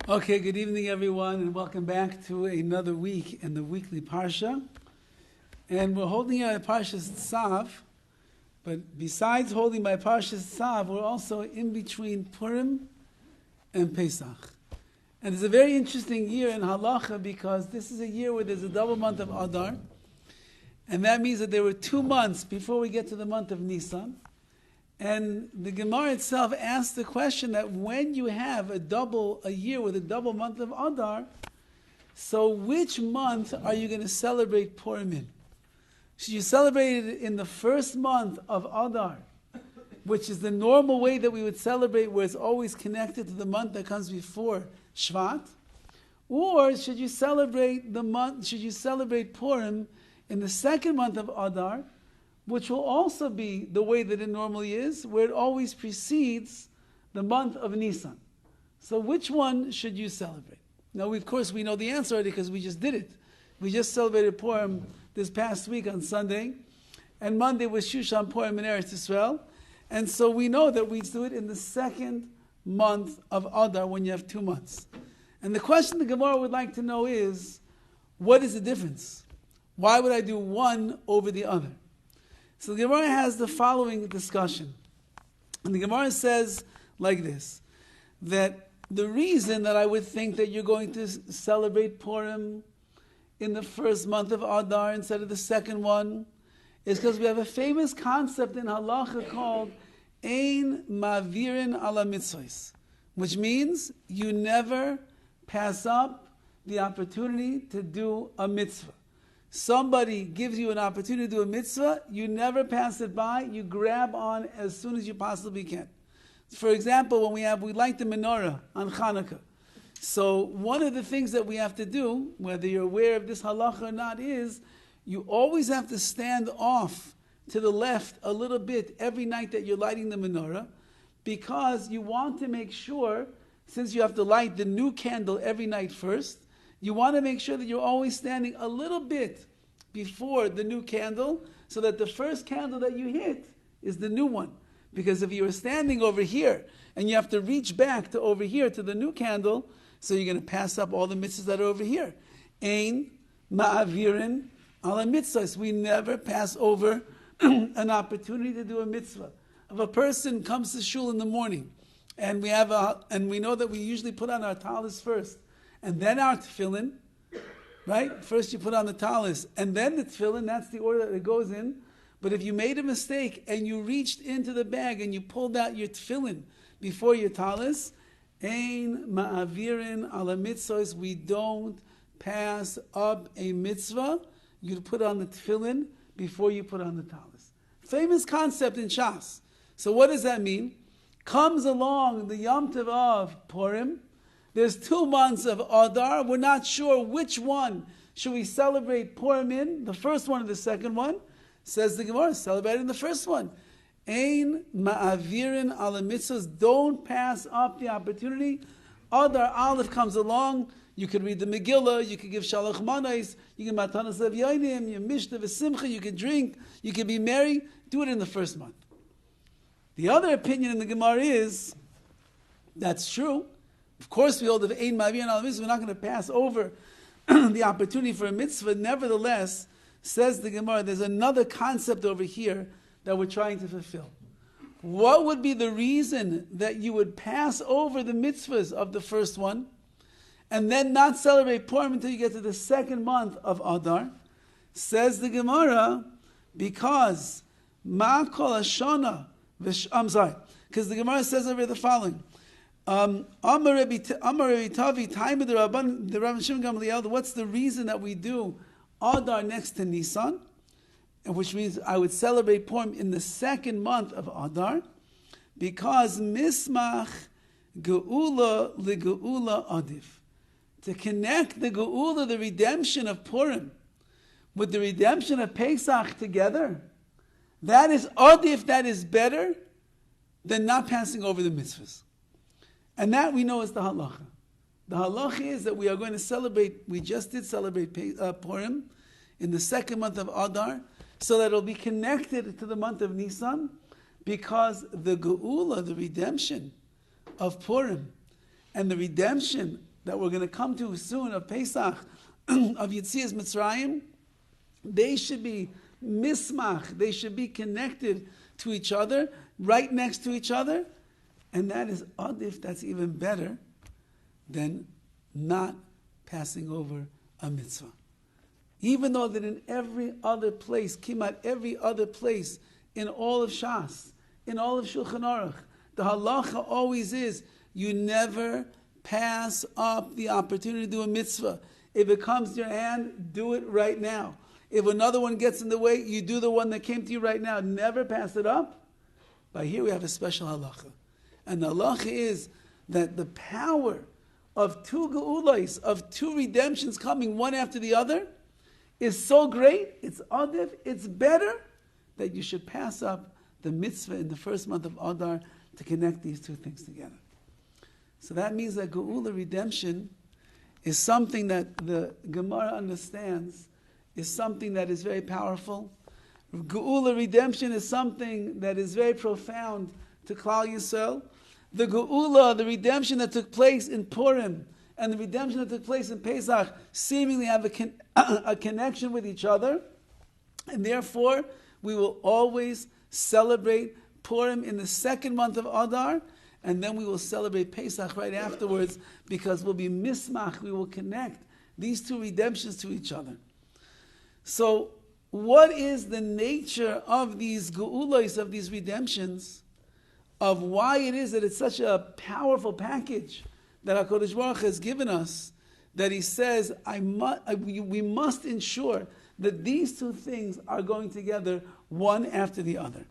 Okay, good evening everyone, and welcome back to another week in the weekly Parsha. And we're holding by PARSHAS TZAV, but besides holding by PARSHAS TZAV, we're also in between Purim and Pesach. And it's a very interesting year in Halacha because this is a year where there's a double month of Adar, and that means that there were 2 months before we get to the month of Nisan. And the Gemara itself asks the question that when you have a year with a double month of Adar, so which month are you going to celebrate Purim in? Should you celebrate it in the first month of Adar, which is the normal way that we would celebrate, where it's always connected to the month that comes before Shvat? Or should you celebrate Purim in the second month of Adar, which will also be the way that it normally is, where it always precedes the month of Nisan? So which one should you celebrate? Now, of course, we know the answer already because we just did it. We just celebrated Purim this past week on Sunday, and Monday was Shushan Purim in Eretz Yisrael, and so we know that we do it in the second month of Adar when you have 2 months. And the question the Gemara would like to know is, what is the difference? Why would I do one over the other? So the Gemara has the following discussion. And the Gemara says like this, that the reason that I would think that you're going to celebrate Purim in the first month of Adar instead of the second one is because we have a famous concept in Halacha called Ein Mavirin ala Mitzvos, which means you never pass up the opportunity to do a mitzvah. Somebody gives you an opportunity to do a mitzvah, you never pass it by, you grab on as soon as you possibly can. For example, when we light the menorah on Hanukkah. So one of the things that we have to do, whether you're aware of this halacha or not, is you always have to stand off to the left a little bit every night that you're lighting the menorah, because you want to make sure, since you have to light the new candle every night first, you want to make sure that you're always standing a little bit before the new candle so that the first candle that you hit is the new one. Because if you were standing over here and you have to reach back to over here to the new candle, so you're going to pass up all the mitzvahs that are over here. Ein ma'avirin ala mitzvahs. We never pass over an opportunity to do a mitzvah. If a person comes to shul in the morning and we know that we usually put on our talis first, and then our tefillin, right? First you put on the talis, and then the tefillin, that's the order that it goes in. But if you made a mistake and you reached into the bag and you pulled out your tefillin before your talis, ein ma'avirin ala mitzvahs, we don't pass up a mitzvah. You put on the tefillin before you put on the talis. Famous concept in Shas. So what does that mean? Comes along the Yom Tov of Purim. There's 2 months of Adar. We're not sure which one should we celebrate Purim in, the first one or the second one. Says the Gemara, celebrate in the first one. Ein ma'avirin ala mitzvahs. Don't pass up the opportunity. Adar Aleph comes along. You could read the Megillah. You could give shalach manais. You can matanas levyonim. You mishta v'simcha. You can drink. You can be merry. Do it in the first month. The other opinion in the Gemara is, that's true. Of course, we hold of Ein Ma'avirin ala mitzvah. We're not going to pass over the opportunity for a mitzvah. Nevertheless, says the Gemara, there's another concept over here that we're trying to fulfill. What would be the reason that you would pass over the mitzvahs of the first one and then not celebrate Purim until you get to the second month of Adar? Says the Gemara, because Ma kol hashana. Because the Gemara says over the following. Amar Rabbi Tavi, time of the Rabbi Shimon Gamliel, what's the reason that we do Adar next to Nisan? Which means I would celebrate Purim in the second month of Adar, because Mismach Geulah LeGeulah Adif. To connect the Geulah, the redemption of Purim, with the redemption of Pesach together, that is Adif, that is better than not passing over the mitzvahs. And that we know is the halacha. The halacha is that we are going to celebrate, we just did celebrate Purim in the second month of Adar, so that it will be connected to the month of Nisan, because the Geulah, the redemption of Purim, and the redemption that we're going to come to soon of Pesach, of Yetzias Mitzrayim, they should be mismach, they should be connected to each other, right next to each other, and that is adif, that's even better than not passing over a mitzvah. Even though that in every other place, kimat every other place, in all of Shas, in all of Shulchan Aruch, the halacha always is, you never pass up the opportunity to do a mitzvah. If it comes to your hand, do it right now. If another one gets in the way, you do the one that came to you right now. Never pass it up. But here we have a special halacha. And the halacha is that the power of two geulahs, of two redemptions coming one after the other, is so great, it's adif, it's better, that you should pass up the mitzvah in the first month of Adar to connect these two things together. So that means that Geulah, redemption, is something that the Gemara understands, is something that is very powerful. Geulah, redemption, is something that is very profound to Klal Yisrael. The Geulah, the redemption that took place in Purim, and the redemption that took place in Pesach, seemingly have a connection with each other, and therefore we will always celebrate Purim in the second month of Adar, and then we will celebrate Pesach right afterwards, because we'll be mismach, we will connect these two redemptions to each other. So, what is the nature of these geulahs, of these redemptions, of why it is that it's such a powerful package that HaKadosh Baruch Hu has given us, that he says, we must ensure that these two things are going together one after the other.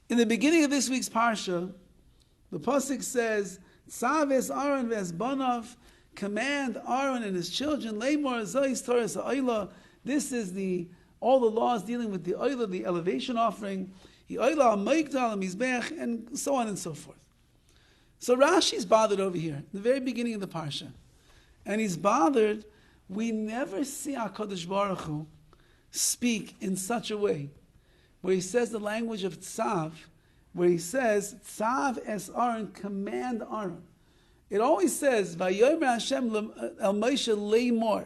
In the beginning of this week's Parsha, the Pasuk says, TZAV es Aaron ves banav, command Aaron and his children, Leimor zois Torah ha'olah. This is all the laws dealing with the olah, the elevation offering, and so on and so forth. So Rashi's bothered over here, in the very beginning of the Parsha. And he's bothered, we never see HaKadosh Baruch Hu speak in such a way, where he says the language of TZAV, where he says, TZAV es Aaron, command Aaron. It always says, Vayomer Hashem el Moshe leimor.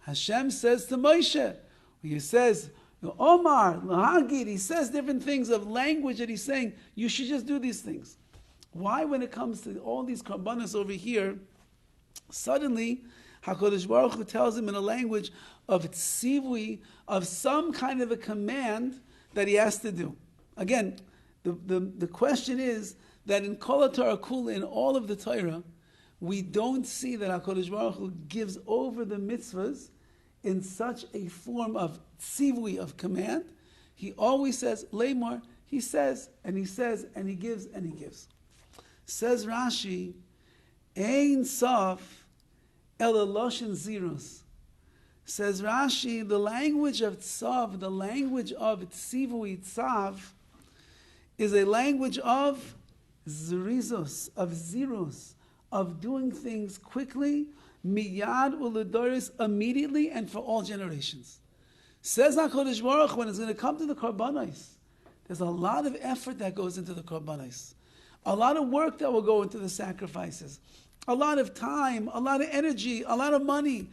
Hashem says to Moshe, he says, Omar, Lahagid, he says different things of language that he's saying, you should just do these things. Why, when it comes to all these karbanos over here, suddenly HaKadosh Baruch Hu tells him in a language of tzivui, of some kind of a command that he has to do? Again, the question is that in Kol HaTorah Kula, in all of the Torah, we don't see that HaKadosh Baruch Hu gives over the mitzvahs in such a form of tzivui, of command. He always says, Leimor, he says, and he says, and he gives, and he gives. Says Rashi, Ein Sof El Eloshin Zeros. Says Rashi, the language of tzav, the language of tzivui, tzav, is a language of zerizos, of zeros, of doing things quickly, miyad uledoris, immediately, and for all generations. Says HaKadosh Baruch Hu, when it's going to come to the karbanos, there's a lot of effort that goes into the karbanos. A lot of work that will go into the sacrifices. A lot of time, a lot of energy, a lot of money,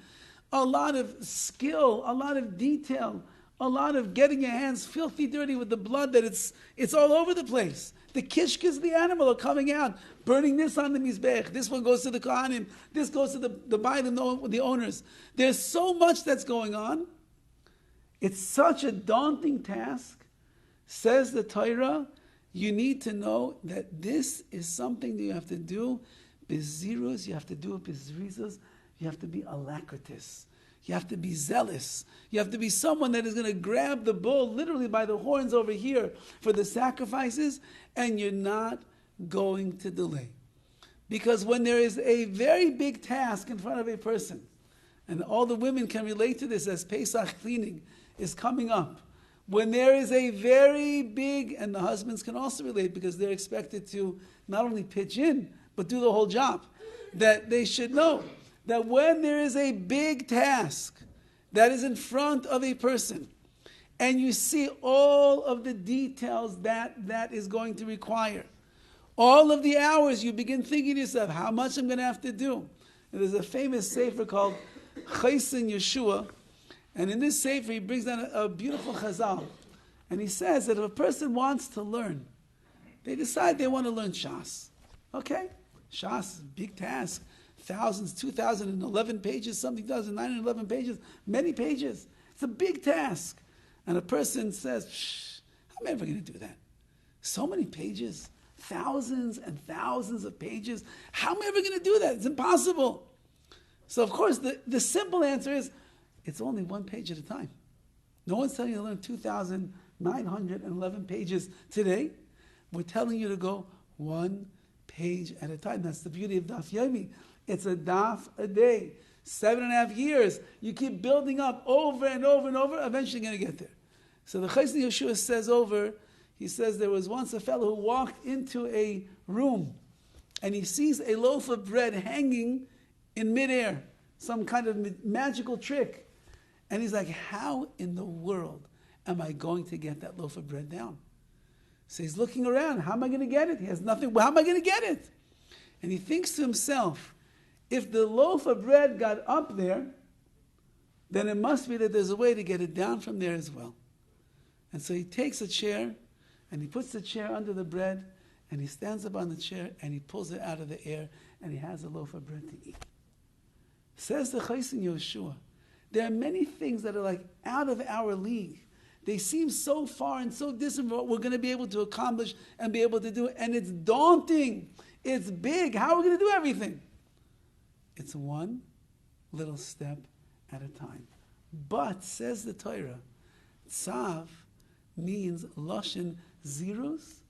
a lot of skill, a lot of detail, a lot of getting your hands filthy dirty with the blood that it's all over the place. The kishkas of the animal are coming out, burning this on the mizbech. This one goes to the kohanim. This goes to the bailim, the owners. There's so much that's going on. It's such a daunting task. Says the Torah, you need to know that this is something that you have to do bezirus, you have to do it bezrizos, you have to be alacritus. You have to be zealous. You have to be someone that is going to grab the bull literally by the horns over here for the sacrifices, and you're not going to delay. Because when there is a very big task in front of a person, and all the women can relate to this as Pesach cleaning is coming up, when there is a very big, and the husbands can also relate because they're expected to not only pitch in, but do the whole job, that they should know that when there is a big task that is in front of a person, and you see all of the details that is going to require, all of the hours, you begin thinking to yourself, how much I'm going to have to do. And there's a famous sefer called Chaysin Yeshua, and in this sefer he brings down a beautiful chazal. And he says that if a person wants to learn, they decide they want to learn Shas. Okay? Shas is a big task. Thousands, 2,011 pages, something 2,911 pages, many pages. It's a big task. And a person says, how am I ever going to do that? So many pages, thousands and thousands of pages. How am I ever going to do that? It's impossible. So of course, the simple answer is, it's only one page at a time. No one's telling you to learn 2,911 pages today. We're telling you to go one page at a time. That's the beauty of Daf Yomi. It's a daf a day. 7.5 years. You keep building up over and over and over. Eventually you're going to get there. So the Chaysin Yeshua says he says there was once a fellow who walked into a room and he sees a loaf of bread hanging in midair. Some kind of magical trick. And he's like, how in the world am I going to get that loaf of bread down? So he's looking around. How am I going to get it? He has nothing. How am I going to get it? And he thinks to himself, if the loaf of bread got up there, then it must be that there's a way to get it down from there as well. And so he takes a chair and he puts the chair under the bread and he stands up on the chair and he pulls it out of the air and he has a loaf of bread to eat. Says the Chaysin Yeshua, there are many things that are like out of our league. They seem so far and so distant from what we're going to be able to accomplish and be able to do. And it's daunting. It's big. How are we going to do everything? It's one little step at a time. But, says the Torah, TZAV means Lashon Zirus.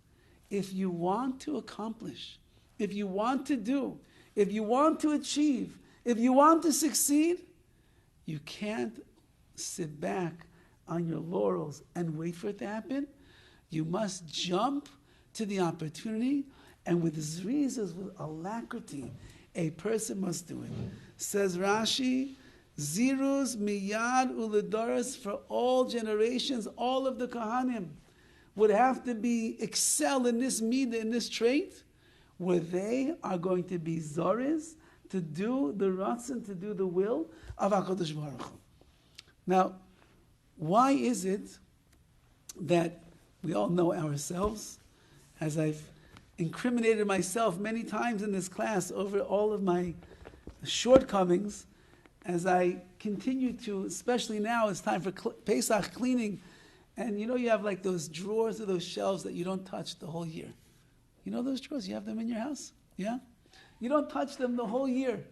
If you want to accomplish, if you want to do, if you want to achieve, if you want to succeed, you can't sit back on your laurels and wait for it to happen. You must jump to the opportunity, and with zrizas, with alacrity, a person must do it. Says Rashi, Zirus miyad uledoros, for all generations, all of the Kohanim would have to excel in this midah, in this trait, where they are going to be zores, to do the ratzon, to do the will of HaKadosh Baruch Hu. Now, why is it that we all know ourselves, as I've incriminated myself many times in this class over all of my shortcomings, as I continue to, especially now, it's time for Pesach cleaning, and you have like those drawers or those shelves that you don't touch the whole year. You know those drawers? You have them in your house? Yeah? You don't touch them the whole year.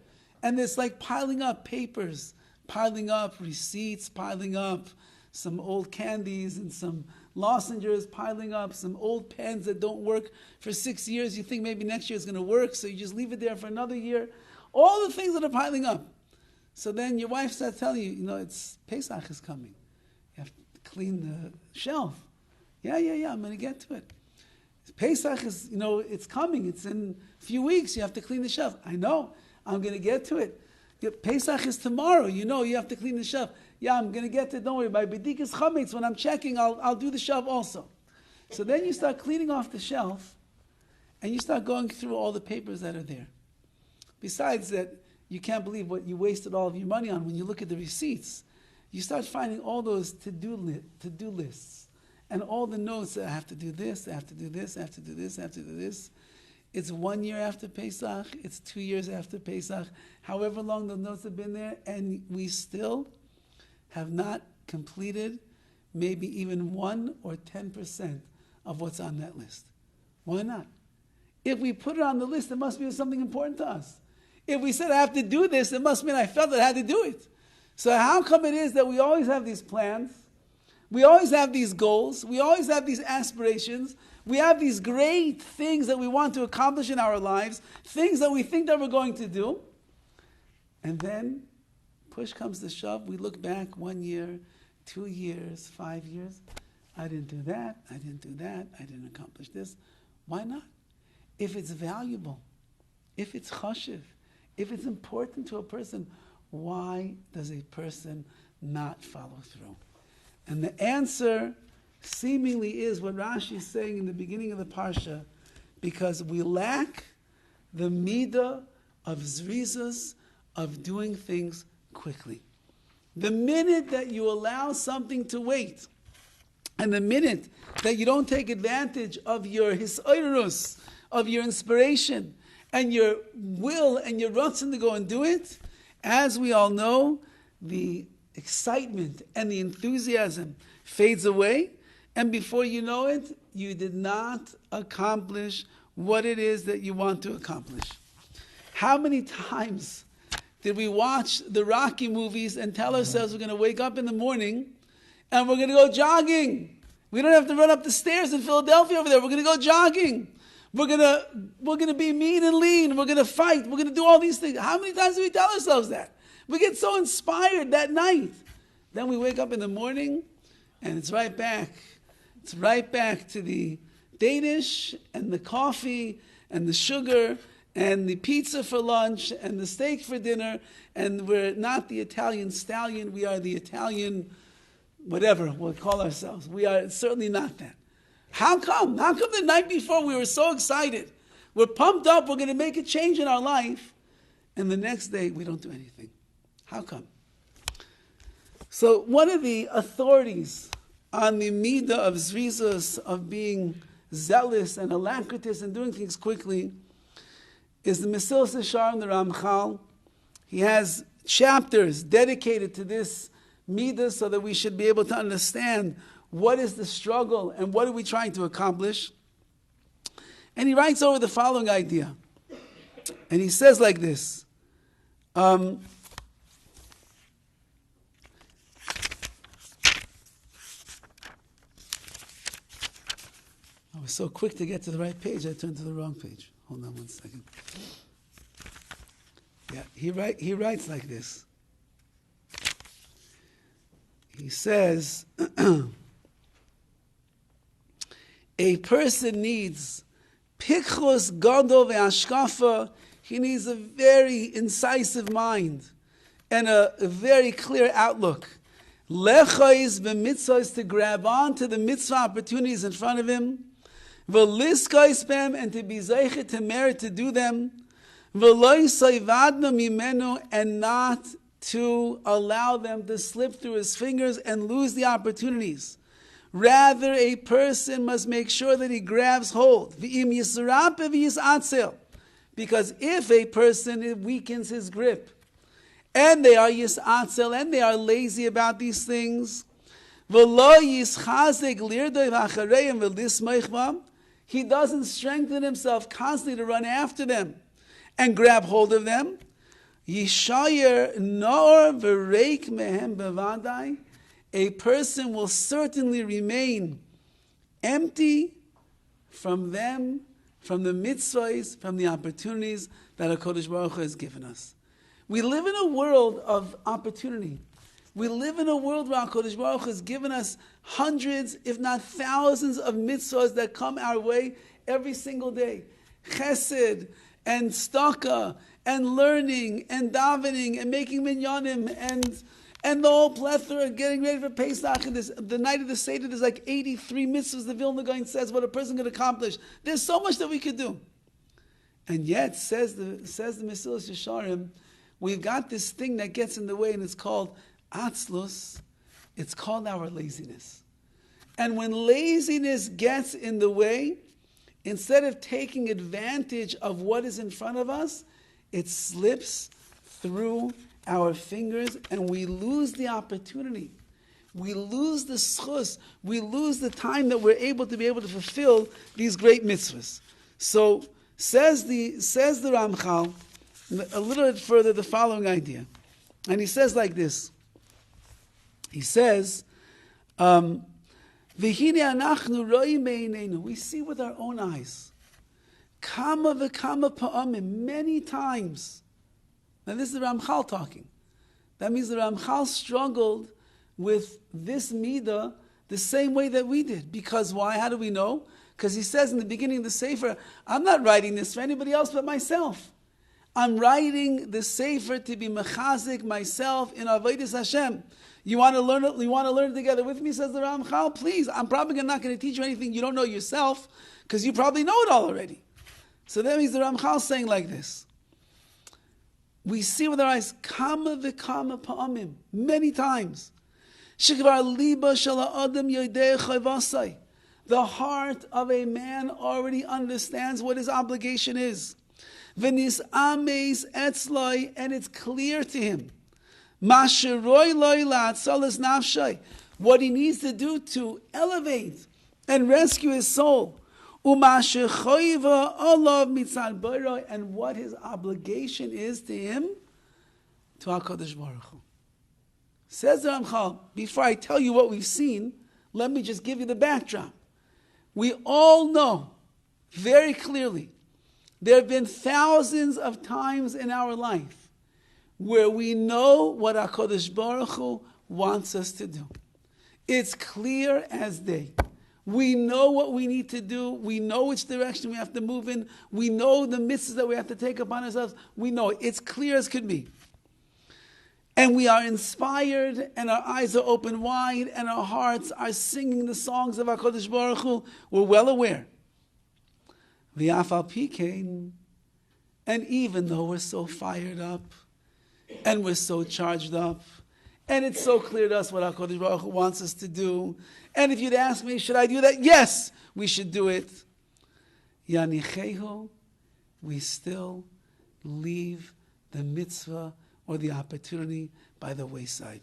And there's like piling up papers, piling up receipts, piling up some old candies and some lozenges, piling up some old pens that don't work for 6 years. You think maybe next year is going to work, so you just leave it there for another year. All the things that are piling up. So then your wife starts telling you, it's Pesach is coming. You have to clean the shelf. Yeah, I'm going to get to it. Pesach is, it's coming. It's in a few weeks. You have to clean the shelf. I know. I'm going to get to it. Pesach is tomorrow. You have to clean the shelf. Yeah, I'm going to get to it. Don't worry. By B'dikas Chametz, when I'm checking, I'll do the shelf also. So then you start cleaning off the shelf, and you start going through all the papers that are there. Besides that, you can't believe what you wasted all of your money on when you look at the receipts. You start finding all those to-do lists. And all the notes that I have to do this, I have to do this, I have to do this, I have to do this. It's 1 year after Pesach, it's 2 years after Pesach, however long the notes have been there, and we still have not completed maybe even 1 or 10% of what's on that list. Why not? If we put it on the list, it must be something important to us. If we said I have to do this, it must mean I felt that I had to do it. So how come it is that we always have these plans? We always have these goals. We always have these aspirations. We have these great things that we want to accomplish in our lives, things that we think that we're going to do. And then, push comes to shove, we look back 1 year, 2 years, 5 years. I didn't do that, I didn't do that, I didn't accomplish this. Why not? If it's valuable, if it's chashiv, if it's important to a person, why does a person not follow through? And the answer seemingly is what Rashi is saying in the beginning of the Parsha, because we lack the midah of zrizas, of doing things quickly. The minute that you allow something to wait, and the minute that you don't take advantage of your hisoirus, of your inspiration, and your will and your rutzon to go and do it, as we all know, the excitement and the enthusiasm fades away, and before you know it, you did not accomplish what it is that you want to accomplish. How many times did we watch the Rocky movies and tell ourselves we're going to wake up in the morning and we're going to go jogging? We don't have to run up the stairs in Philadelphia over there. We're going to go jogging. We're going to be mean and lean. We're going to fight. We're going to do all these things. How many times do we tell ourselves that? We get so inspired that night. Then we wake up in the morning and it's right back. It's right back to the Danish and the coffee and the sugar and the pizza for lunch and the steak for dinner. And we're not the Italian stallion. We are the Italian whatever we'll call ourselves. We are certainly not that. How come? How come the night before we were so excited? We're pumped up. We're going to make a change in our life. And the next day we don't do anything. How come? So one of the authorities on the midah of zrizus, of being zealous and alacritous and doing things quickly, is the Mesilas Yesharim, the Ramchal. He has chapters dedicated to this midah so that we should be able to understand what is the struggle and what are we trying to accomplish. And he writes over the following idea. And he says like this. I was so quick to get to the right page, I turned to the wrong page. Hold on one second. Yeah, he writes like this. He says, a person needs pichos gadol ve'ashkafa. He needs a very incisive mind and a very clear outlook. Lechais b'mitzvahs, to grab on to the mitzvah opportunities in front of him. V'liskais b'hem, and to be zeichet to merit to do them. V'lo yisayvadna mimenu, and not to allow them to slip through his fingers and lose the opportunities. Rather, a person must make sure that he grabs hold. V'im yisrap v'yisatzel, because if a person weakens his grip, and they are yisatzel, and they are lazy about these things, v'lo yischazek lirdoi v'achareim v'lismoich bam, he doesn't strengthen himself constantly to run after them and grab hold of them. Yishayer nor v'reik mehem bevadai, a person will certainly remain empty from them, from the mitzvahs, from the opportunities that HaKadosh Baruch Hu has given us. We live in a world of opportunity. We live in a world where HaKadosh Baruch Hu has given us hundreds, if not thousands, of mitzvahs that come our way every single day. Chesed and tzedakah and learning and davening and making minyanim and the whole plethora, getting ready for Pesach. And the night of the Seder, there's like 83 mitzvahs the Vilna Gaon says what a person can accomplish. There's so much that we could do. And yet, says the Mesilas Yesharim, we've got this thing that gets in the way, and it's called atzlus. It's called our laziness. And when laziness gets in the way, instead of taking advantage of what is in front of us, it slips through our fingers and we lose the opportunity. We lose the schus. We lose the time that we're able to fulfill these great mitzvahs. So says the Ramchal a little bit further the following idea. And he says like this. He says, we see with our own eyes. Kama v'kama pa'amim, many times. Now this is the Ramchal talking. That means the Ramchal struggled with this midah the same way that we did. Because why? How do we know? Because he says in the beginning of the Sefer, I'm not writing this for anybody else but myself. I'm writing the Sefer to be mechazik myself in Avodas Hashem. You want to learn it? You want to learn it together with me? Says the Ramchal. Please, I'm probably not going to teach you anything you don't know yourself, because you probably know it all already. So that means the Ramchal saying like this: We see with our eyes, kama v'kama pa'amim, many times. Shekvar liba shel ha'adam yodei chayvasai. The heart of a man already understands what his obligation is. V'nis ameis etzloi, and it's clear to him. Masheroi loi la'atzalas nafshay. What he needs to do to elevate and rescue his soul. Umashechoiva olav mitzad boiroi, and what his obligation is to him, to HaKadosh Baruch Hu. Says the Ramchal, before I tell you what we've seen, let me just give you the backdrop. We all know very clearly there have been thousands of times in our life where we know what HaKadosh Baruch Hu wants us to do. It's clear as day. We know what we need to do. We know which direction we have to move in. We know the mitzvahs that we have to take upon ourselves. We know it. It's clear as could be. And we are inspired, and our eyes are open wide, and our hearts are singing the songs of HaKadosh Baruch Hu. We're well aware. V'afal pikein, and even though we're so fired up, and we're so charged up, and it's so clear to us what HaKadosh Baruch Hu wants us to do, and if you'd ask me, should I do that? Yes, we should do it. Yanichehu, we still leave the mitzvah or the opportunity by the wayside.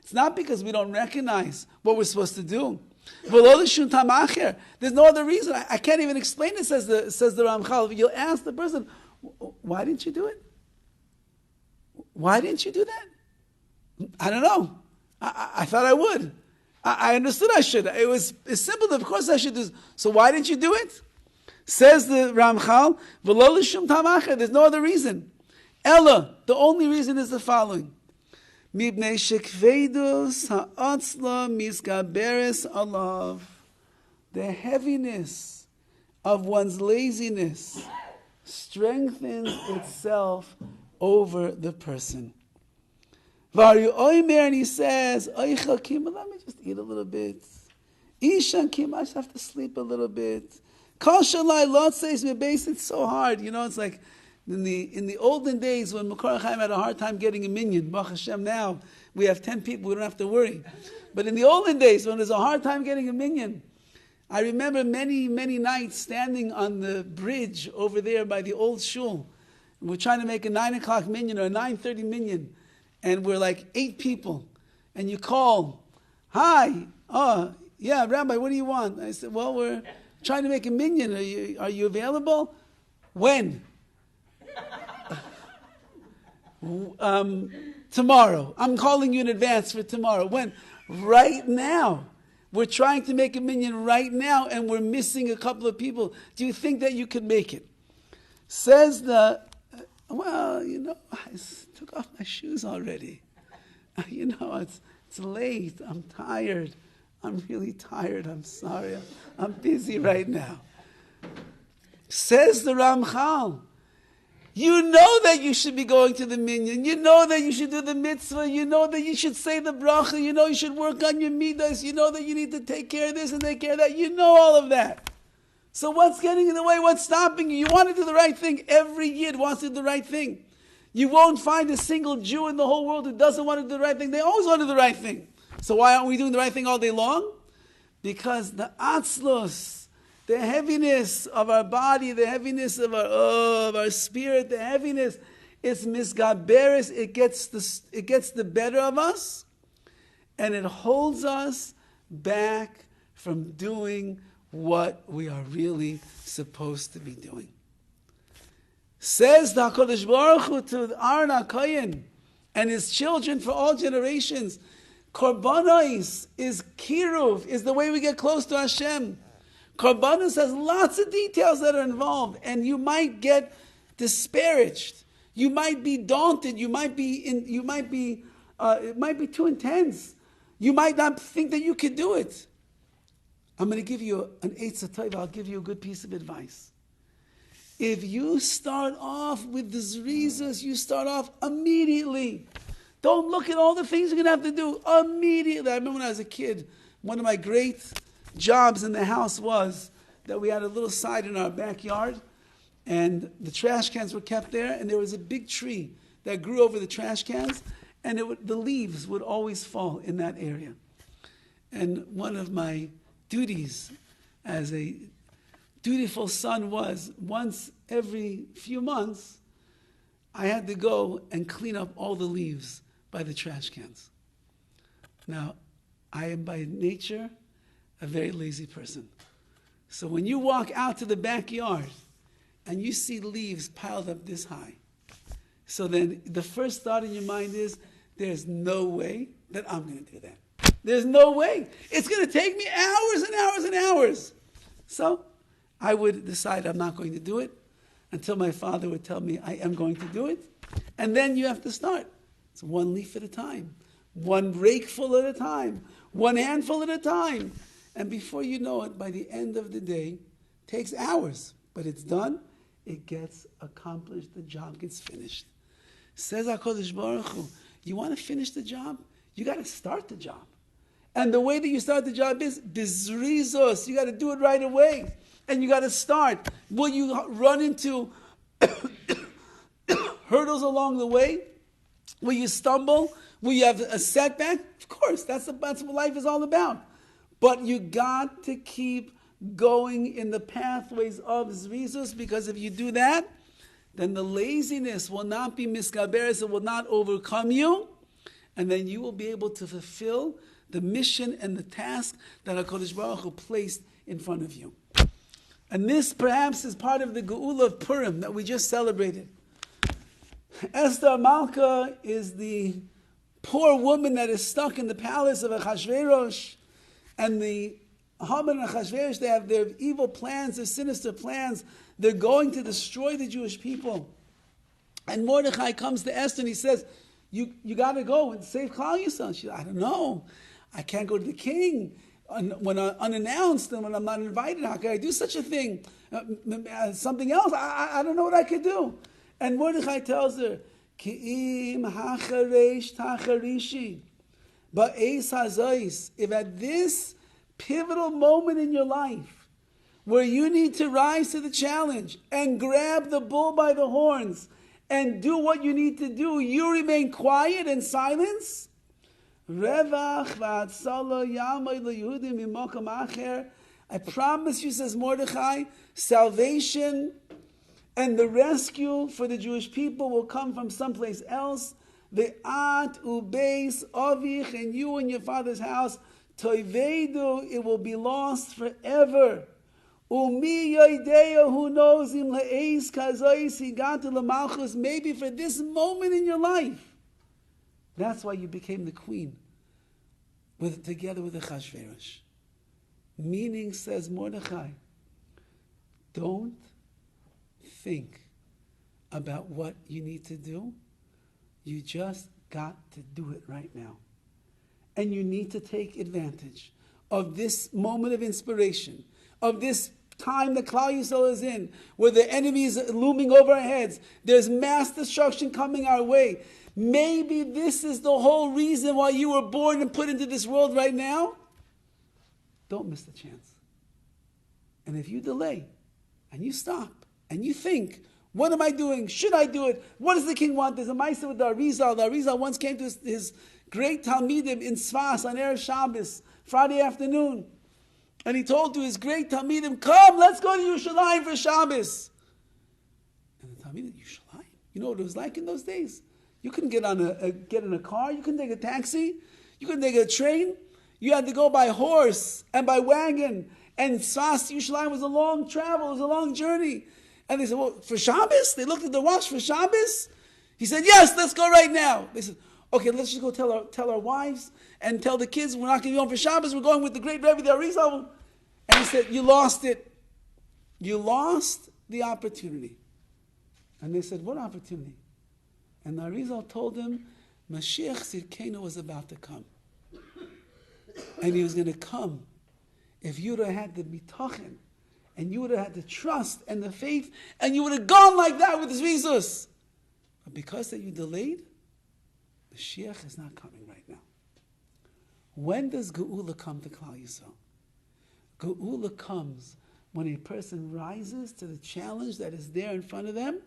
It's not because we don't recognize what we're supposed to do. There's no other reason. I can't even explain it, says the Ramchal. You'll ask the person, why didn't you do it? Why didn't you do that? I don't know. I thought I would. I understood I should. It's simple. Of course I should do. So why didn't you do it? Says the Ramchal, there's no other reason. Ella, the only reason is the following. The heaviness of one's laziness strengthens itself over the person. And he says, let me just eat a little bit. I just have to sleep a little bit. It's so hard. It's like in the olden days when Makor Chaim had a hard time getting a minyan. Baruch Hashem, now we have 10 people, we don't have to worry. But in the olden days when there's a hard time getting a minyan, I remember many, many nights standing on the bridge over there by the old shul. And we're trying to make a 9 o'clock minyan or a 9:30 minyan. And we're like 8 people. And you call, hi, yeah, Rabbi, what do you want? I said, well, we're trying to make a minyan. Are you available? When? Tomorrow. I'm calling you in advance for tomorrow. When? Right now. We're trying to make a minyan right now, and we're missing a couple of people. Do you think that you could make it? Says well, I took off my shoes already. It's late. I'm tired. I'm really tired. I'm sorry. I'm busy right now. Says the Ramchal, you know that you should be going to the minyan. You know that you should do the mitzvah. You know that you should say the bracha. You know you should work on your midas. You know that you need to take care of this and take care of that. You know all of that. So what's getting in the way? What's stopping you? You want to do the right thing. Every Yid wants to do the right thing. You won't find a single Jew in the whole world who doesn't want to do the right thing. They always want to do the right thing. So why aren't we doing the right thing all day long? Because the atzlos, the heaviness of our body, the heaviness of our spirit, the heaviness, it's misgaberes. It gets the better of us, and it holds us back from doing what we are really supposed to be doing. Says the HaKadosh Baruch Hu to Aaron HaKohen and his children for all generations, Korbanos is kiruv, is the way we get close to Hashem. Korbanos has lots of details that are involved, and you might get disparaged. You might be daunted. It might be too intense. You might not think that you could do it. I'm going to give you an Eitz HaTov. I'll give you a good piece of advice. If you start off with the zrizas, you start off immediately. Don't look at all the things you're going to have to do immediately. I remember when I was a kid, one of my great jobs in the house was that we had a little side in our backyard, and the trash cans were kept there, and there was a big tree that grew over the trash cans, and the leaves would always fall in that area. And one of my duties as a dutiful son was, once every few months, I had to go and clean up all the leaves by the trash cans. Now, I am by nature a very lazy person. So when you walk out to the backyard and you see leaves piled up this high, so then the first thought in your mind is, there's no way that I'm going to do that. There's no way. It's going to take me hours and hours and hours. So I would decide I'm not going to do it until my father would tell me I am going to do it. And then you have to start. It's one leaf at a time, one rakeful at a time, one handful at a time. And before you know it, by the end of the day, it takes hours, but it's done. It gets accomplished. The job gets finished. Says HaKadosh Baruch Hu, you want to finish the job? You got to start the job. And the way that you start the job is bizrizos. You got to do it right away. And you got to start. Will you run into hurdles along the way? Will you stumble? Will you have a setback? Of course, that's what life is all about. But you got to keep going in the pathways of zrizus, because if you do that, then the laziness will not be miskaberes, it will not overcome you, and then you will be able to fulfill the mission and the task that HaKadosh Baruch Hu placed in front of you. And this perhaps is part of the Geulah of Purim that we just celebrated. Esther Malka is the poor woman that is stuck in the palace of Achashverosh, and the Haman and Achashverosh, they have their evil plans, their sinister plans. They're going to destroy the Jewish people. And Mordechai comes to Esther and he says, you got to go and save Klal Yisrael. She said, I don't know. I can't go to the king when unannounced and when I'm not invited. How can I do such a thing? Something else? I don't know what I could do. And Mordechai tells her, Ki'im hacharesh tacharishi ba'eis hazais. If at this pivotal moment in your life, where you need to rise to the challenge and grab the bull by the horns and do what you need to do, you remain quiet and silence. I promise you, says Mordechai, salvation and the rescue for the Jewish people will come from someplace else. The at ubeis avich, and you and your father's house, toivedu, it will be lost forever. Umi yoidea, who knows, im le'eis kazois higatu lemalchus, maybe for this moment in your life. That's why you became the queen, together with the Achashverosh. Meaning, says Mordechai, don't think about what you need to do. You just got to do it right now. And you need to take advantage of this moment of inspiration, of this time that Klal Yisrael is in, where the enemy is looming over our heads. There's mass destruction coming our way. Maybe this is the whole reason why you were born and put into this world right now. Don't miss the chance. And if you delay, and you stop, and you think, what am I doing? Should I do it? What does the king want? There's a ma'aseh with the Arizal. The Arizal once came to his great Talmidim in Sfas on Erev Shabbos, Friday afternoon. And he told to his great Talmidim, come, let's go to Yerushalayim for Shabbos. And the Talmidim, Yerushalayim? You know what it was like in those days? You couldn't get in a car. You couldn't take a taxi. You couldn't take a train. You had to go by horse and by wagon. And Sfas to Yerushalayim was a long travel. It was a long journey. And they said, well, for Shabbos? They looked at the watch for Shabbos? He said, yes, let's go right now. They said, okay, let's just go tell our wives and tell the kids we're not going to be home for Shabbos. We're going with the great Rabbi, the Arizal. And he said, you lost it. You lost the opportunity. And they said, what opportunity? And the Arizal told him, Mashiach Tzidkenu was about to come. And he was going to come if you would have had the bitachon, and you would have had the trust and the faith, and you would have gone like that with Jesus. But because that you delayed, Mashiach is not coming right now. When does Geulah come to Klal Yisrael? Geulah comes When a person rises to the challenge that is there in front of them,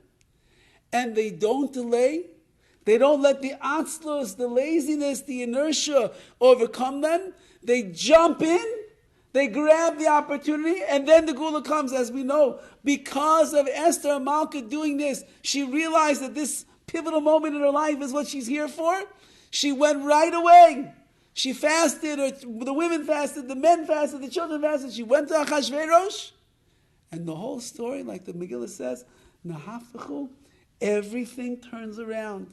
and they don't delay, they don't let the atzlus, the laziness, the inertia overcome them. They jump in, they grab the opportunity, and then the Geulah comes, as we know. Because of Esther and Malka doing this, she realized that this pivotal moment in her life is what she's here for. She went right away. She fasted, or the women fasted, the men fasted, the children fasted. She went to Achashverosh. And the whole story, like the Megillah says, Nahaftachu, everything turns around.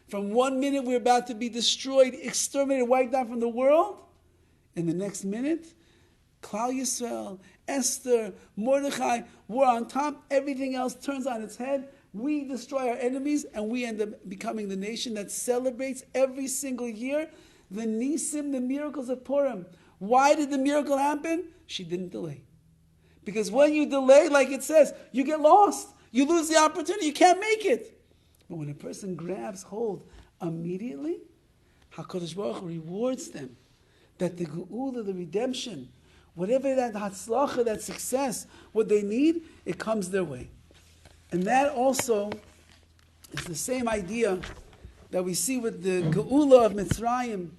From 1 minute we're about to be destroyed, exterminated, wiped out from the world. In the next minute, Klal Yisrael, Esther, Mordechai, we're on top. Everything else turns on its head. We destroy our enemies, and we end up becoming the nation that celebrates every single year the Nisim, the miracles of Purim. Why did the miracle happen? She didn't delay. Because when you delay, like it says, you get lost. You lose the opportunity. You can't make it. But when a person grabs hold immediately, HaKadosh Baruch Hu rewards them. That the Geulah, the redemption, whatever that hatzlacha, that success, what they need, it comes their way. And that also is the same idea that we see with the Geulah of Mitzrayim,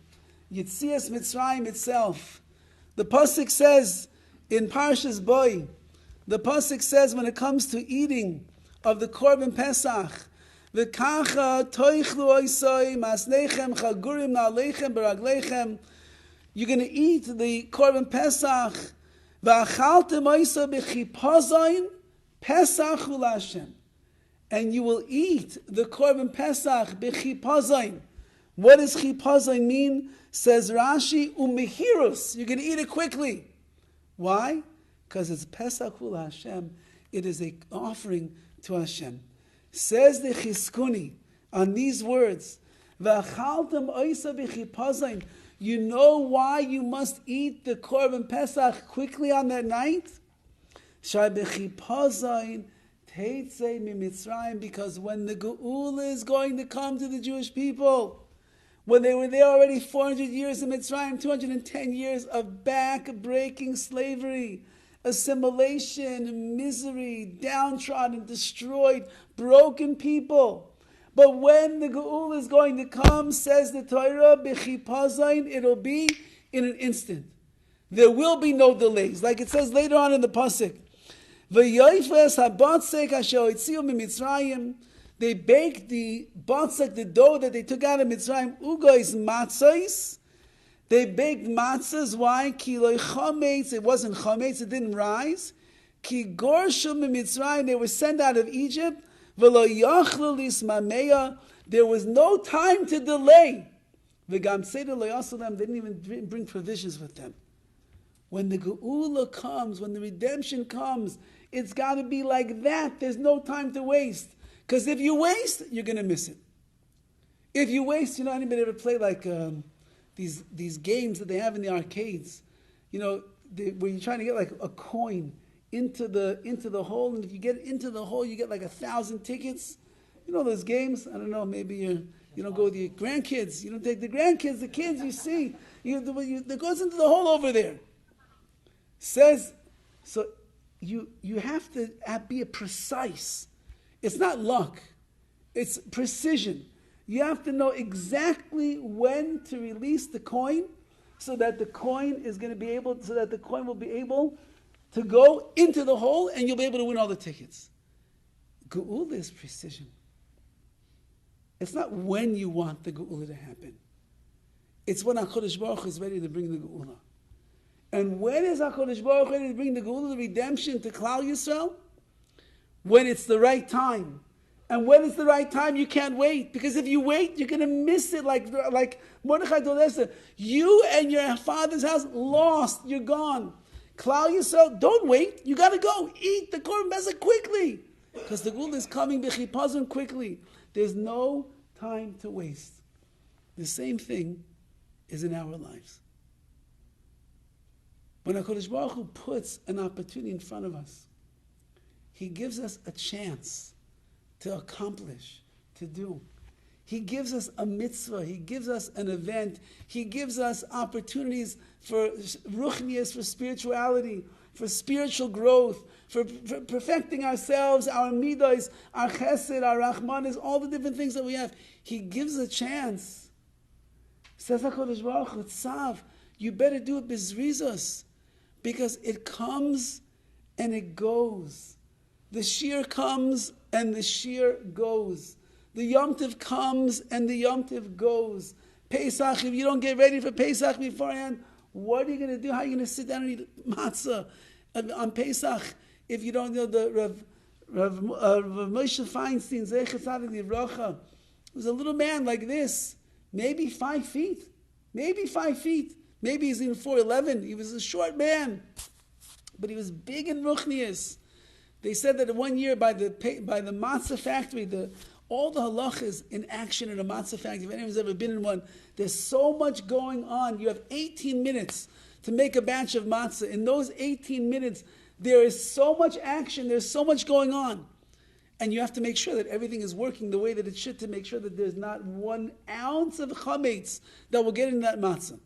Yitzias Mitzrayim itself. The Pasuk says in PARSHAS Boy, the Pasuk says when it comes to eating of the Korban Pesach, V'kacha toichlu oisoi masnechem chagurim na'alechem beraglechem. You're going to eat the Korban Pesach. V'achaltem oisoi b'chipazoin Pesach hu l'Hashem. And you will eat the Korban Pesach b'chipazoin. What does chipazoin mean? Says Rashi, umehirus. You're going to eat it quickly. Why? Because it's Pesach hu l'Hashem. It is an offering to Hashem. Says the Chizkuni on these words, V'achaltem oisa b'chipazayin. You know why you must eat the Korban Pesach quickly on that night? Shai b'chipazayin teitzei mimitzrayim. Because when the Geulah is going to come to the Jewish people, when they were there already 400 years in Mitzrayim, 210 years of back-breaking slavery, assimilation, misery, downtrodden, destroyed, broken people. But when the Geulah is going to come, says the Torah, b'chipazayin, it'll be in an instant. There will be no delays. Like it says later on in the Pasuk, V'yoifes habatzek asher hotziu mimitzrayim. They baked the batzek, the dough that they took out of Mitzrayim, ugois matzos. They baked matzahs. Why? Ki lo chametz. It wasn't chametz. It didn't rise. Ki gorshum mimitzrayim. They were sent out of Egypt. V'lo yachlu lismameya. There was no time to delay. V'gam seder lo yasalem. They didn't even bring provisions with them. When the Geulah comes, when the redemption comes, it's got to be like that. There's no time to waste. Because if you waste, you're going to miss it. If you waste, anybody ever play like these games that they have in the arcades? Where you're trying to get like a coin into the hole, and if you get into the hole, you get like 1,000 tickets. Those games. I don't know. Maybe you don't go with your grandkids. You don't take the grandkids, the kids. You see, that goes into the hole over there. Says so. You have to be precise. It's not luck. It's precision. You have to know exactly when to release the coin so that the coin will be able to go into the hole and you'll be able to win all the tickets. Geulah is precision. It's not when you want the Geulah to happen. It's when HaKadosh Baruch Hu is ready to bring the Geulah. And when is HaKadosh Baruch Hu ready to bring the Geulah, the redemption to Klal Yisrael? When it's the right time. And when it's the right time, you can't wait. Because if you wait, you're going to miss it. Like Mordechai told Esther, you and your father's house lost. You're gone. Klal Yisrael, don't wait. You got to go. Eat the Korban Pesach quickly. Because the Geulah is coming b'chipazon quickly. There's no time to waste. The same thing is in our lives. When HaKadosh Baruch Hu puts an opportunity in front of us, He gives us a chance to accomplish, to do. He gives us a mitzvah. He gives us an event. He gives us opportunities for ruchnias, for spirituality, for spiritual growth, for perfecting ourselves, our midos, our chesed, our rachmanis, all the different things that we have. He gives a chance. Says HaKadosh Baruch Hu, TZAV, you better do it b'zrizos, because it comes and it goes. The shear comes and the shear goes. The Yom Tov comes and the Yom Tov goes. Pesach, if you don't get ready for Pesach beforehand, what are you going to do? How are you going to sit down and eat matzah on Pesach if you don't know the Rav Moshe Feinstein, Zecher Tzadik Livracha, was a little man like this, maybe 5 feet. Maybe 5 feet. Maybe he's even 4'11". He was a short man, but he was big in Ruchnius. They said that 1 year by the matzah factory, all the halachas in action in a matzah factory, if anyone's ever been in one, there's so much going on. You have 18 minutes to make a batch of matzah. In those 18 minutes, there is so much action, there's so much going on. And you have to make sure that everything is working the way that it should, to make sure that there's not 1 ounce of chametz that will get into that matzah.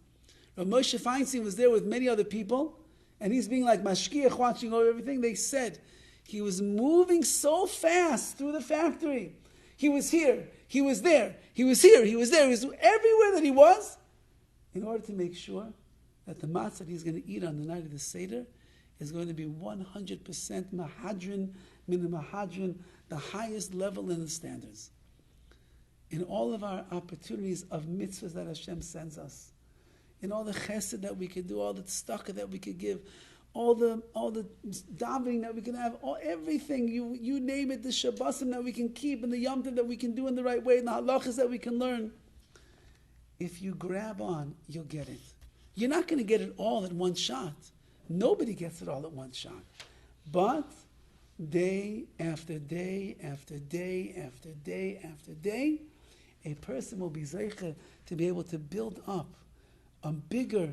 Rav Moshe Feinstein was there with many other people, and he's being like mashkiach, watching over everything. They said he was moving so fast through the factory. He was here, he was there, he was here, he was there, he was everywhere that he was, in order to make sure that the matzah that he's going to eat on the night of the Seder is going to be 100% mahadrin, min mahadrin, the highest level in the standards. In all of our opportunities of mitzvahs that Hashem sends us, in all the chesed that we could do, all the tzedakah that we could give, all the davening that we can have, everything, you name it, the shabbosim that we can keep, and the yom tov that we can do in the right way, and the halachas that we can learn. If you grab on, you'll get it. You're not going to get it all at one shot. Nobody gets it all at one shot. But day after day after day after day after day, a person will be zeicher to be able to build up a bigger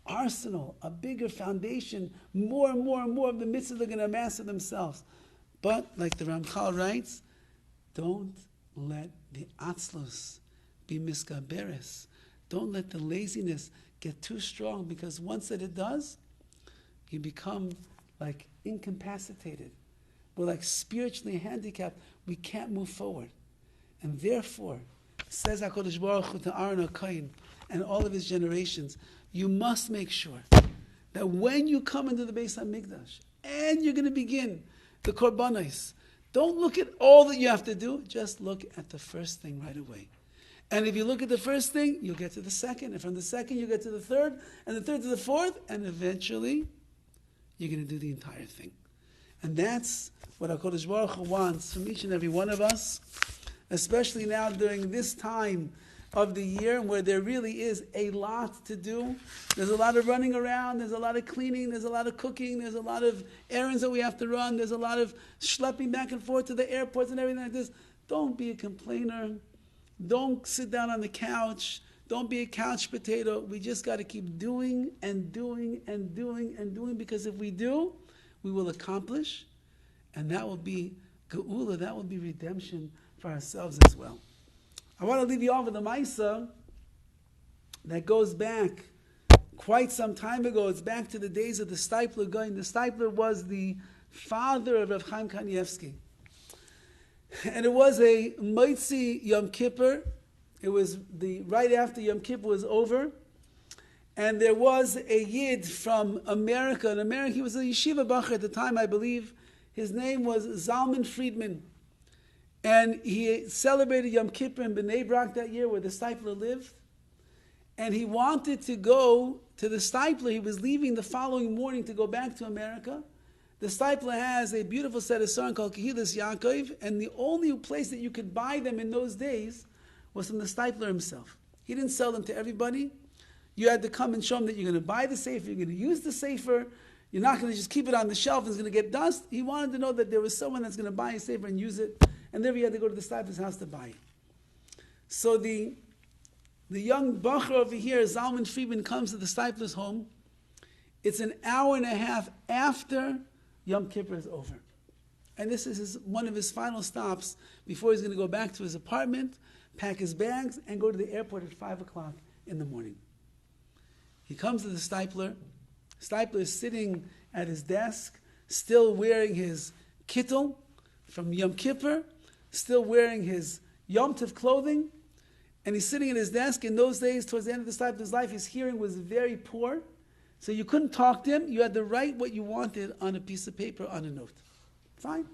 arsenal, a bigger foundation, more and more and more of the mitzvahs they're going to master themselves. But, like the Ramchal writes, don't let the atzlus be miskaberes. Don't let the laziness get too strong, because once that it does, you become like incapacitated. We're like spiritually handicapped. We can't move forward. And therefore, says HaKadosh Baruch Hu to Aaron HaKohen and all of his generations, you must make sure that when you come into the Beis HaMikdash and you're going to begin the Korbanos, don't look at all that you have to do, just look at the first thing right away. And if you look at the first thing, you'll get to the second, and from the second you get to the third, and the third to the fourth, and eventually you're going to do the entire thing. And that's what HaKadosh Baruch Hu wants from each and every one of us, especially now during this time of the year where there really is a lot to do. There's a lot of running around, there's a lot of cleaning, there's a lot of cooking, there's a lot of errands that we have to run, there's a lot of schlepping back and forth to the airports and everything like this. Don't be a complainer. Don't sit down on the couch. Don't be a couch potato. We just got to keep doing and doing and doing and doing, because if we do, we will accomplish, and that will be Geulah, that will be redemption for ourselves as well. I want to leave you off with a Maisa that goes back quite some time ago. It's back to the days of the Steipler going. The Steipler was the father of Rav Chaim Kanievsky. And it was a Moitzi Yom Kippur. It was right after Yom Kippur was over. And there was a Yid from America. In America, he was a yeshiva bacher at the time, I believe. His name was Zalman Friedman. And he celebrated Yom Kippur in Bnei Brak that year, where the Steipler lived. And he wanted to go to the Steipler. He was leaving the following morning to go back to America. The Steipler has a beautiful set of songs called Kehilas Yaakov, and the only place that you could buy them in those days was from the Steipler himself. He didn't sell them to everybody. You had to come and show him that you're going to buy the sefer, you're going to use the sefer, you're not going to just keep it on the shelf and it's going to get dust. He wanted to know that there was someone that's going to buy a sefer and use it, and therefore you had to go to the Steipler's house to buy it. So the young bacher over here, Zalman Friedman, comes to the Steipler's home. It's an hour and a half after Yom Kippur is over. And this is one of his final stops before he's going to go back to his apartment, pack his bags, and go to the airport at 5 o'clock in the morning. He comes to the Steipler, Stipler is sitting at his desk, still wearing his kittel from Yom Kippur, still wearing his Yom Tov clothing, and he's sitting at his desk. In those days, towards the end of the Stipler's life, his hearing was very poor, so you couldn't talk to him. You had to write what you wanted on a piece of paper, on a note. Fine.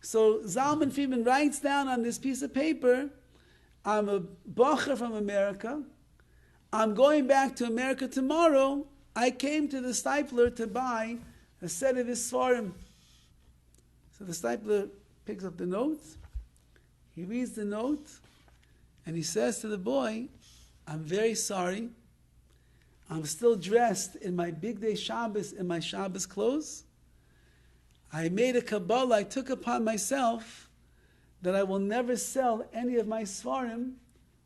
So Zalman Friedman writes down on this piece of paper, I'm a bacher from America. I'm going back to America tomorrow. I came to the Stipler to buy a set of his Svarim. So the Stipler picks up the note. He reads the note. And he says to the boy, I'm very sorry. I'm still dressed in my big day Shabbos, in my Shabbos clothes. I made a Kabbalah. I took upon myself that I will never sell any of my Svarim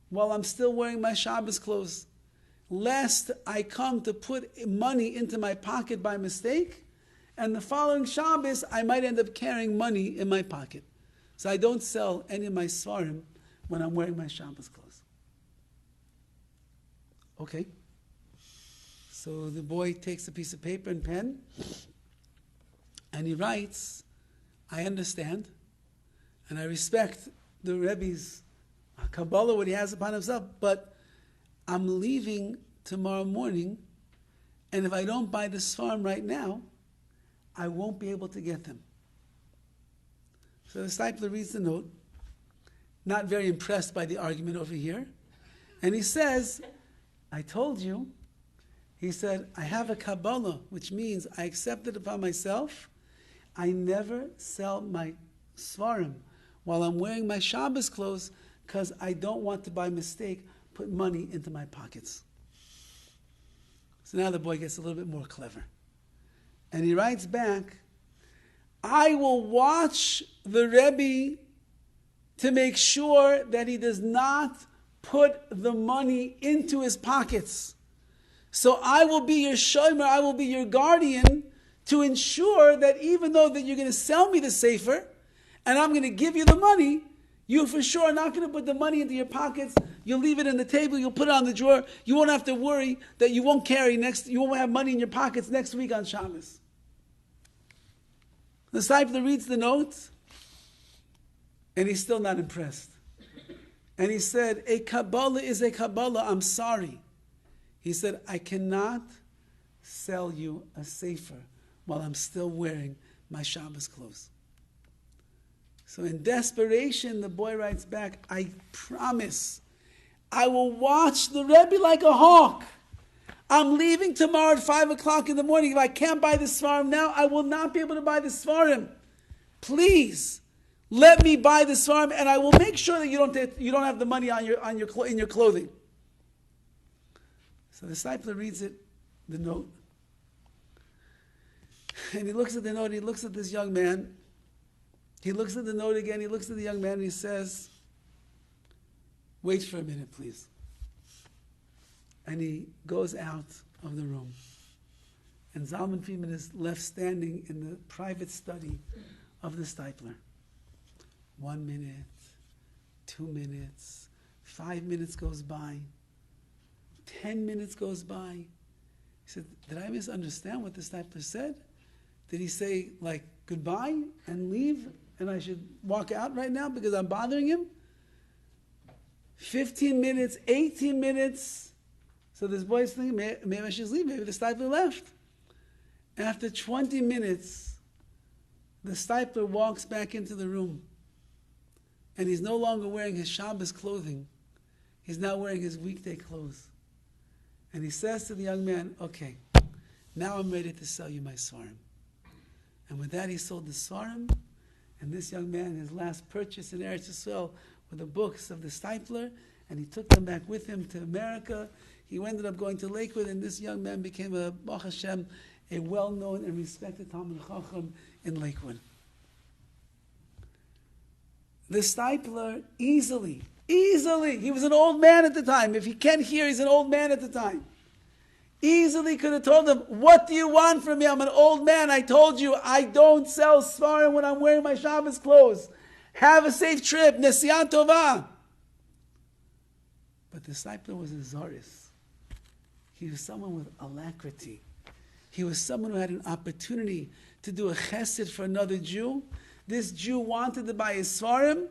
while I'm still wearing my Shabbos clothes, lest I come to put money into my pocket by mistake, and the following Shabbos I might end up carrying money in my pocket. So I don't sell any of my Svarim when I'm wearing my Shabbos clothes. Okay. So the boy takes a piece of paper and pen, and he writes, I understand, and I respect the Rebbe's Kabbalah, what he has upon himself, but I'm leaving tomorrow morning, and if I don't buy this farm right now, I won't be able to get them. So the Stipler reads the note, not very impressed by the argument over here, and he says, I told you. He said, I have a Kabbalah, which means I accept it upon myself. I never sell my Svarim while I'm wearing my Shabbos clothes because I don't want to, by mistake, put money into my pockets. So now the boy gets a little bit more clever. And he writes back, I will watch the Rebbe to make sure that he does not put the money into his pockets. So I will be your shomer, I will be your guardian to ensure that even though that you're going to sell me the sefer and I'm going to give you the money, you for sure are not going to put the money into your pockets. You'll leave it in the table, you'll put it on the drawer. You won't have to worry that you won't have money in your pockets next week on Shabbos. The disciple reads the note and he's still not impressed. And he said, a Kabbalah is a Kabbalah, I'm sorry. He said, I cannot sell you a sefer while I'm still wearing my Shabbos clothes. So in desperation, the boy writes back, I promise, I will watch the Rebbe like a hawk. I'm leaving tomorrow at 5 o'clock in the morning. If I can't buy the Svarim now, I will not be able to buy the Svarim. Please, let me buy the Svarim, and I will make sure that you don't have the money in your clothing. So the disciple reads it, the note, and he looks at the note, he looks at this young man, he looks at the note again, he looks at the young man, and he says, wait for a minute, please. And he goes out of the room. And Zalman Friedman is left standing in the private study of the Stipler. 1 minute, 2 minutes, 5 minutes goes by. 10 minutes goes by. He said, did I misunderstand what the Stipler said? Did he say, like, goodbye and leave, and I should walk out right now because I'm bothering him? 15 minutes, 18 minutes. So this boy's thinking, maybe I should leave. Maybe the Stipler left. After 20 minutes, the Stipler walks back into the room. And he's no longer wearing his Shabbos clothing. He's now wearing his weekday clothes. And he says to the young man, okay, now I'm ready to sell you my Svarim. And with that, he sold the Svarim. And this young man, his last purchase in Eretz Yisrael were the books of the Stipler. And he took them back with him to America. He ended up going to Lakewood, and this young man became a Baruch Hashem, a well-known and respected Talmid Chacham in Lakewood. The Stipler easily, he was an old man at the time. If he can't hear, he's an old man at the time. Easily could have told him, what do you want from me? I'm an old man. I told you, I don't sell Svarim when I'm wearing my Shabbos clothes. Have a safe trip. Nesiat Tova. But the Stipler was a Zoris. He was someone with alacrity. He was someone who had an opportunity to do a chesed for another Jew. This Jew wanted to buy his svarim,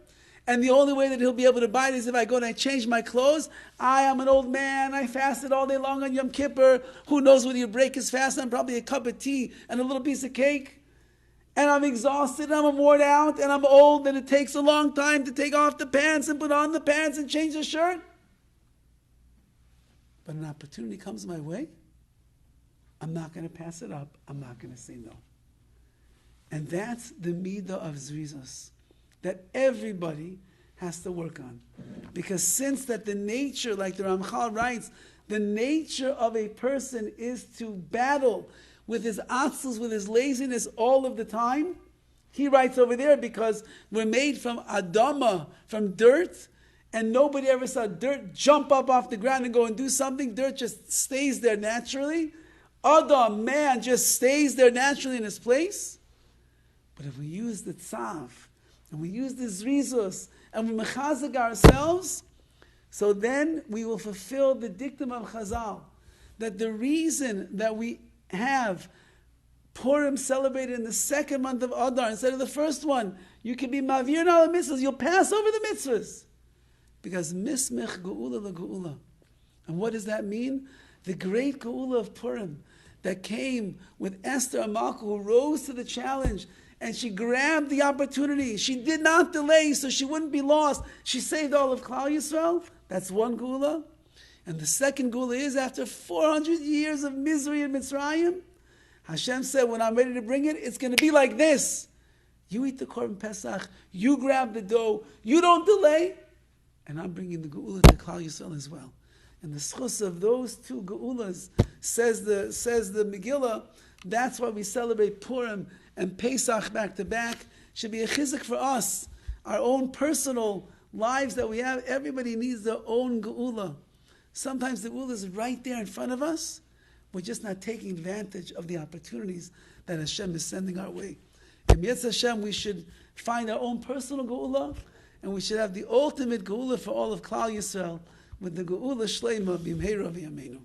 and the only way that he'll be able to buy it is if I go and I change my clothes. I am an old man. I fasted all day long on Yom Kippur. Who knows whether you break his fast on probably a cup of tea and a little piece of cake. And I'm exhausted, and I'm worn out, and I'm old, and it takes a long time to take off the pants and put on the pants and change the shirt. But an opportunity comes my way. I'm not going to pass it up. I'm not going to say no. And that's the midah of zrizos that everybody has to work on. Because since that the nature, like the Ramchal writes, the nature of a person is to battle with his atzlus, with his laziness all of the time. He writes over there, because we're made from Adama, from dirt, and nobody ever saw dirt jump up off the ground and go and do something. Dirt just stays there naturally. Adam, man, just stays there naturally in his place. But if we use the TZAV, and we use the zrizos, and we mechazek ourselves, so then we will fulfill the dictum of Chazal, that the reason that we have Purim celebrated in the second month of Adar instead of the first one, you can be mavir in all the mitzvahs, you'll pass over the mitzvahs. Because mismech Geulah la Geulah. And what does that mean? The great Geulah of Purim that came with Esther Amalka, who rose to the challenge, and she grabbed the opportunity. She did not delay, so she wouldn't be lost. She saved all of Klal Yisrael. That's one Geulah. And the second Geulah is, after 400 years of misery in Mitzrayim, Hashem said, when I'm ready to bring it, it's going to be like this. You eat the Korban Pesach, you grab the dough, you don't delay, and I'm bringing the Geulah to Klal Yisrael as well. And the schus of those two Geulas, says the Megillah, that's why we celebrate Purim and Pesach back to back. Should be a chizuk for us, our own personal lives that we have. Everybody needs their own Geulah. Sometimes the Geulah is right there in front of us. We're just not taking advantage of the opportunities that Hashem is sending our way. And Yetz Hashem, we should find our own personal Geulah, and we should have the ultimate Geulah for all of Klal Yisrael, with the Geulah Shleima B'mheira V'yameinu.